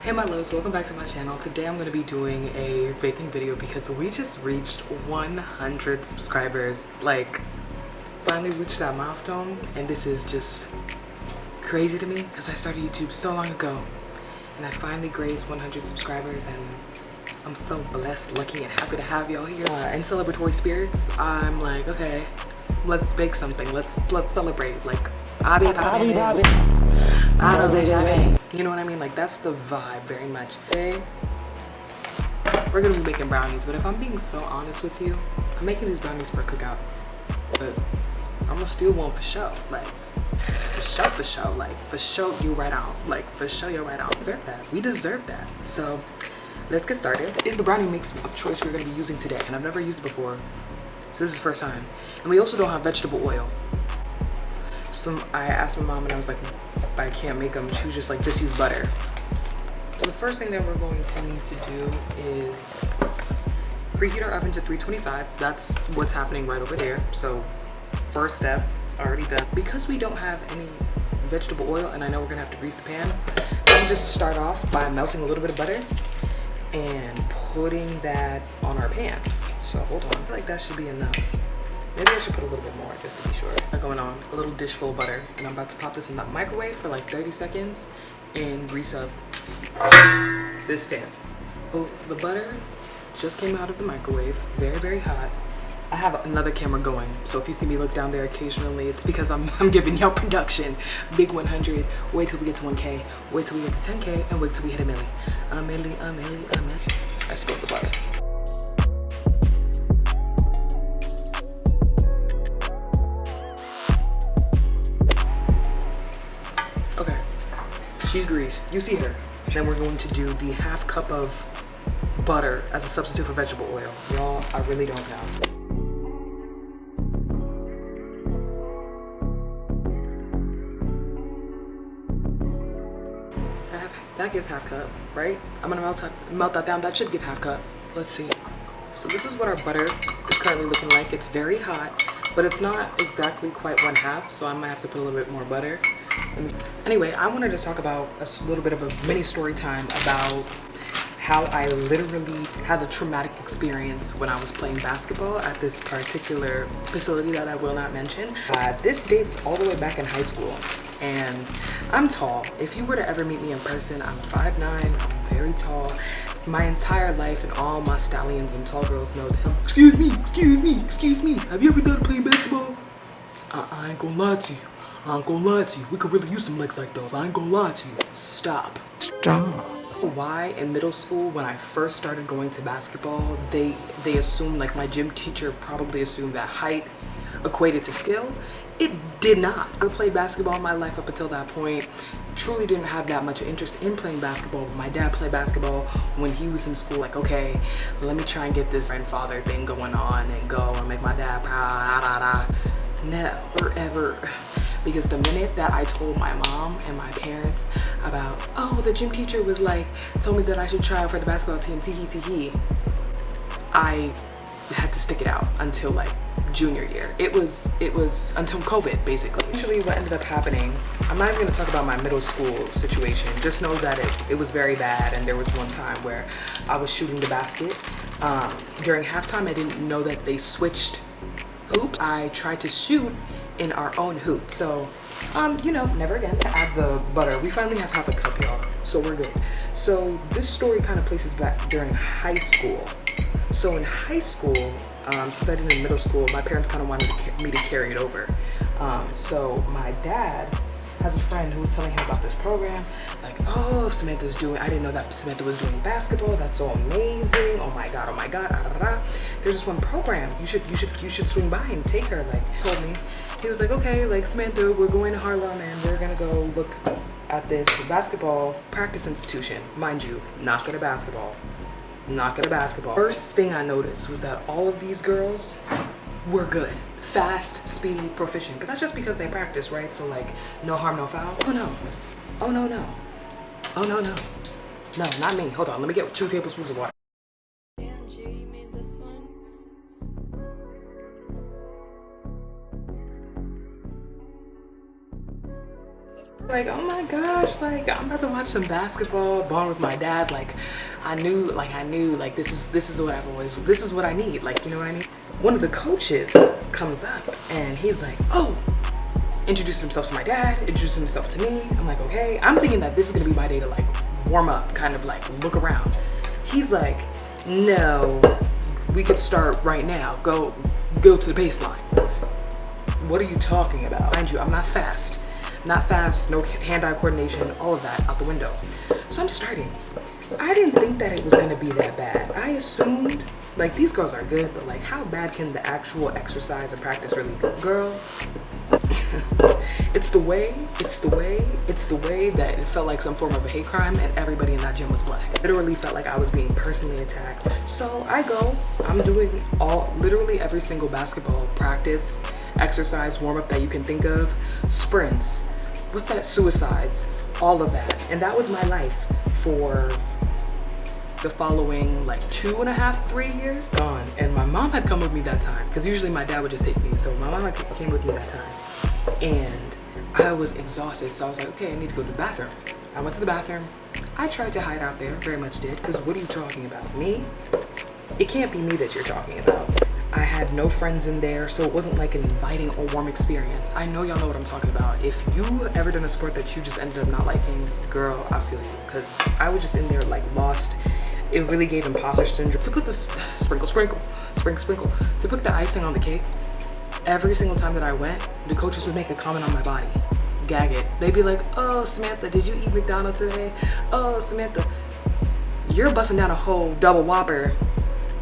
Hey my loves, welcome back to my channel. Today I'm going to be doing a baking video because we just reached 100 subscribers. Like, finally reached that milestone, and this is just crazy to me because I started YouTube so long ago and I finally grazed 100 subscribers, and I'm so blessed, lucky, and happy to have y'all here. In celebratory spirits, I'm like, okay, let's bake something. Let's celebrate. Like, you know what I mean? Like, that's the vibe very much. Today, we're gonna be making brownies, but if I'm being so honest with you, I'm making these brownies for a cookout, but I'm gonna steal one for show. Like, for show, like, for show you right out. Like, for show you right out. Deserve that. We deserve that. So, let's get started. It's the brownie mix of choice we're gonna be using today, and I've never used it before, so this is the first time. And we also don't have vegetable oil. So I asked my mom and I was like, I can't make them. She was just like, just use butter. So the first thing that we're going to need to do is preheat our oven to 325. That's what's happening right over there. So first step, already done. Because we don't have any vegetable oil and I know we're gonna have to grease the pan, I'm just start off by melting a little bit of butter and putting that on our pan. So hold on, I feel like that should be enough. Maybe I should put a little bit more just to be sure. Going on a little dish full of butter, and I'm about to pop this in the microwave for like 30 seconds and grease up this pan. Oh, the butter just came out of the microwave, very, very hot. I have another camera going, so if you see me look down there occasionally, it's because I'm giving y'all production. Big 100, wait till we get to 1K, wait till we get to 10K, and wait till we hit a milli. A milli. I spilled the butter. Okay, she's greased. You see her. Then we're going to do the half cup of butter as a substitute for vegetable oil. Y'all, I really don't know. That gives half cup, right? I'm gonna melt that down. That should give half cup. Let's see. So this is what our butter is currently looking like. It's very hot, but it's not exactly quite 1/2, so I might have to put a little bit more butter. Anyway, I wanted to talk about a little bit of a mini story time about how I literally had a traumatic experience when I was playing basketball at this particular facility that I will not mention. This dates all the way back in high school, and I'm tall. If you were to ever meet me in person, I'm 5'9", I'm very tall. My entire life, and all my stallions and tall girls know that. Excuse me. Have you ever done playing basketball? I ain't gonna lie to you. We could really use some legs like those. I ain't gonna lie to you. Stop. Why in middle school, when I first started going to basketball, they assumed, like my gym teacher probably assumed, that height equated to skill. It did not. I played basketball my life up until that point. Truly didn't have that much interest in playing basketball, but my dad played basketball when he was in school. Like, okay, let me try and get this grandfather thing going on and go and make my dad proud. Never ever. Because the minute that I told my mom and my parents about, oh, the gym teacher was like, told me that I should try out for the basketball team, I had to stick it out until like junior year. It was until COVID, basically. Actually, what ended up happening, I'm not even gonna talk about my middle school situation. Just know that it was very bad, and there was one time where I was shooting the basket. During halftime, I didn't know that they switched hoops. I tried to shoot in our own hoop. So, you know, never again. Add the butter. We finally have half a cup, y'all, so we're good. So this story kind of places back during high school. So in high school, since I did in middle school, my parents kind of wanted me to carry it over. So my dad has a friend who was telling him about this program. Like, oh, Samantha's doing, I didn't know that Samantha was doing basketball. That's so amazing. Oh my God. There's this one program. You should swing by and take her. Like, told me. He was like, okay, like, Samantha, we're going to Harlem and we're gonna go look at this basketball practice institution. Mind you, not good at basketball. First thing I noticed was that all of these girls were good. Fast, speedy, proficient. But that's just because they practice, right? So like, no harm, no foul. Oh no. No, not me. Hold on, let me get 2 tablespoons of water. Like, oh my gosh, like I'm about to watch some basketball, bond with my dad. Like I knew like this is what I've always, this is what I need, like, you know what I mean? One of the coaches comes up and he's like, oh, introduces himself to my dad, introduces himself to me. I'm like, okay. I'm thinking that this is gonna be my day to like warm up, kind of like look around. He's like, no, we could start right now. Go to the baseline. What are you talking about? Mind you, I'm not fast, no hand-eye coordination, all of that out the window. So I'm starting. I didn't think that it was gonna be that bad. I assumed, like, these girls are good, but like, how bad can the actual exercise and practice really be? Girl, it's the way that it felt like some form of a hate crime and everybody in that gym was black. It literally felt like I was being personally attacked. So I go, I'm doing literally every single basketball practice, exercise, warm-up that you can think of, sprints, what's that, suicides, all of that. And that was my life for the following like 2.5, 3 years. Gone. And my mom had come with me that time, because usually my dad would just take me. So my mom came with me that time. And I was exhausted, so I was like, okay, I need to go to the bathroom. I went to the bathroom. I tried to hide out there, very much did, because what are you talking about? Me? It can't be me that you're talking about. I had no friends in there, so it wasn't like an inviting or warm experience. I know y'all know what I'm talking about. If you ever done a sport that you just ended up not liking, girl, I feel you, because I was just in there like lost. It really gave imposter syndrome. To put the sprinkle, to put the icing on the cake, every single time that I went, the coaches would make a comment on my body, gag it. They'd be like, oh, Samantha, did you eat McDonald's today? Oh, Samantha, you're busting down a whole double Whopper,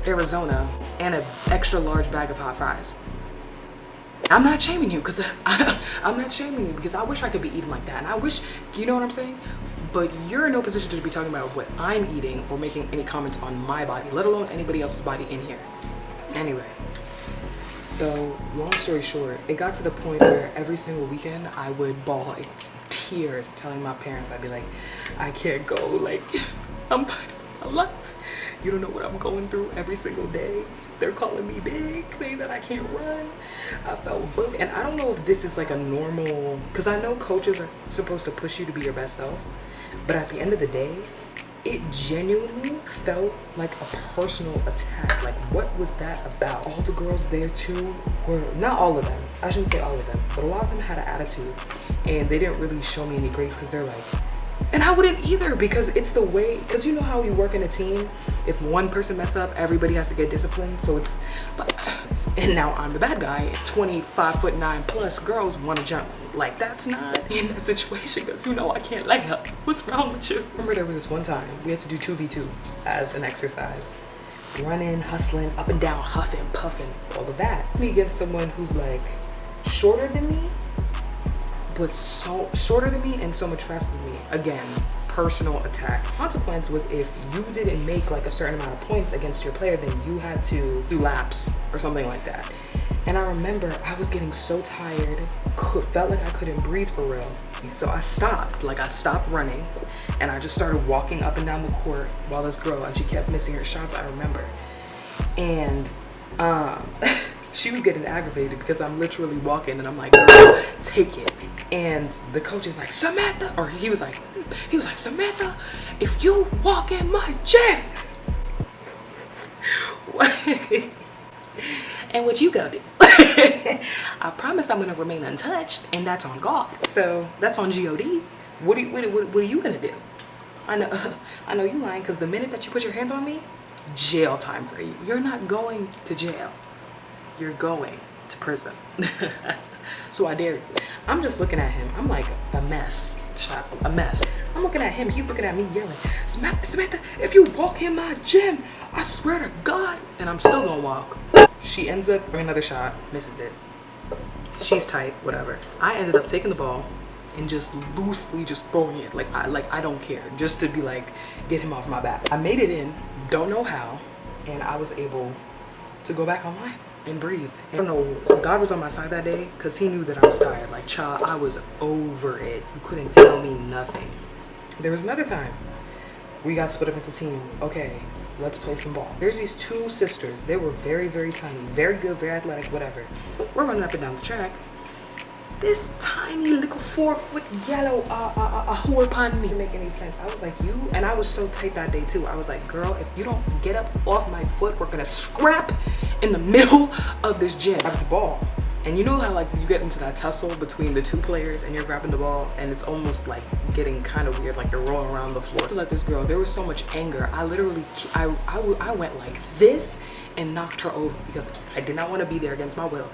Arizona, and an extra large bag of hot fries. I'm not shaming you, because I'm not shaming you, because I wish I could be eating like that. And I wish, you know what I'm saying? But you're in no position to be talking about what I'm eating or making any comments on my body, let alone anybody else's body in here. Anyway, so long story short, it got to the point where every single weekend I would bawl in tears telling my parents, I'd be like, I can't go, like, I'm fighting my life. You don't know what I'm going through every single day. They're calling me big, saying that I can't run. I felt booked. And I don't know if this is like a normal, because I know coaches are supposed to push you to be your best self. But at the end of the day, it genuinely felt like a personal attack. Like, what was that about? All the girls there too were, not all of them, I shouldn't say all of them, but a lot of them had an attitude. And they didn't really show me any grace, because they're like, and I wouldn't either, because it's the way, because you know how you work in a team, if one person mess up, everybody has to get disciplined. So it's, and now I'm the bad guy. 25'9" plus girls want to jump. Like, that's not in a situation, because you know I can't lay up. What's wrong with you? Remember there was this one time we had to do 2v2 as an exercise. Running, hustling, up and down, huffing, puffing, all of that. Me against someone who's like shorter than me, but so shorter than me and so much faster than me. Again, personal attack. Consequence was if you didn't make like a certain amount of points against your player, then you had to do laps or something like that. And I remember I was getting so tired, felt like I couldn't breathe for real. So I stopped running, and I just started walking up and down the court while this girl, and she kept missing her shots, I remember. And she was getting aggravated because I'm literally walking and I'm like, girl, take it. And the coach is like, Samantha, or he was like, Samantha, if you walk in my gym, and what you gonna do? I promise I'm gonna remain untouched, and that's on God. So that's on God. What are you gonna do? I know you lying, because the minute that you put your hands on me, jail time for you. You're not going to jail. You're going to prison. So I dare you. I'm just looking at him. I'm like a mess, child, a mess. I'm looking at him. He's looking at me yelling, Samantha, if you walk in my gym, I swear to God. And I'm still gonna walk. She ends up throwing another shot, misses it. She's tight, whatever. I ended up taking the ball and just loosely just throwing it. Like I don't care, just to be like, get him off my back. I made it in, don't know how, and I was able to go back online and breathe. I don't know, God was on my side that day, because he knew that I was tired. Like, child, I was over it. You couldn't tell me nothing. There was another time we got split up into teams. Okay, let's play some ball. There's these two sisters. They were very, very tiny, very good, very athletic, whatever. We're running up and down the track. This tiny tiny little 4-foot yellow whore upon me. Didn't make any sense. I was like, you, and I was so tight that day too. I was like, girl, if you don't get up off my foot, we're gonna scrap in the middle of this gym. Grabs the ball. And you know how like you get into that tussle between the two players and you're grabbing the ball and it's almost like getting kind of weird, like you're rolling around the floor. To let this girl, there was so much anger. I literally, I went like this and knocked her over because I did not want to be there against my will.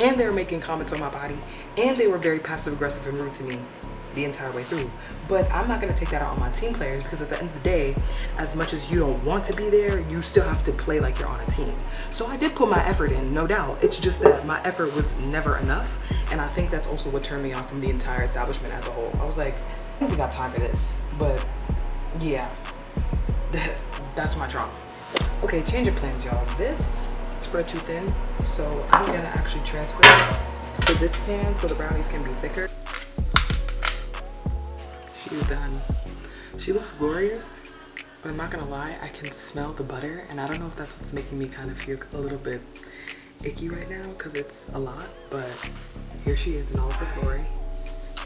And they were making comments on my body and they were very passive aggressive and rude to me the entire way through. But I'm not going to take that out on my team players because at the end of the day, as much as you don't want to be there, you still have to play like you're on a team. So I did put my effort in, no doubt. It's just that my effort was never enough. And I think that's also what turned me off from the entire establishment as a whole. I was like, I don't think I got time for this. But yeah, that's my trauma. Okay, change of plans, y'all. This spread too thin, so I'm gonna actually transfer it to this pan so the brownies can be thicker. She's done. She looks glorious, but I'm not gonna lie, I can smell the butter, and I don't know if that's what's making me kind of feel a little bit icky right now because it's a lot, but here she is in all of her glory,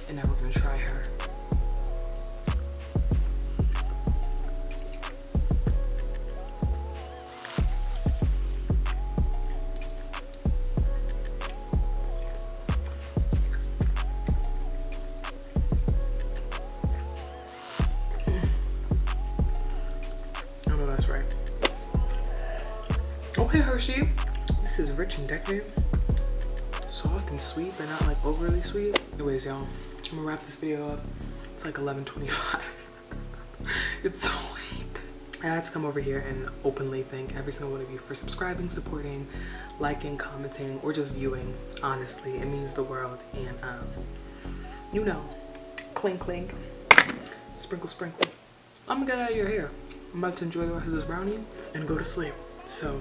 and now we're gonna try her. That's right. Okay, Hershey. This is rich and decadent. Soft and sweet, but not like overly sweet. Anyways, y'all, I'm gonna wrap this video up. It's like 11:25. It's so late. I had to come over here and openly thank every single one of you for subscribing, supporting, liking, commenting, or just viewing. Honestly, it means the world. And you know, clink clink, sprinkle sprinkle. I'm gonna get out of your hair. I'm about to enjoy the rest of this brownie and go to sleep. So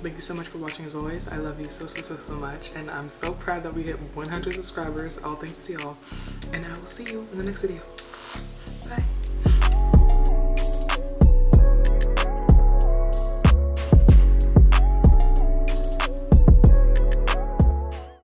thank you so much for watching as always. I love you so much. And I'm so proud that we hit 100 subscribers. All thanks to y'all. And I will see you in the next video. Bye.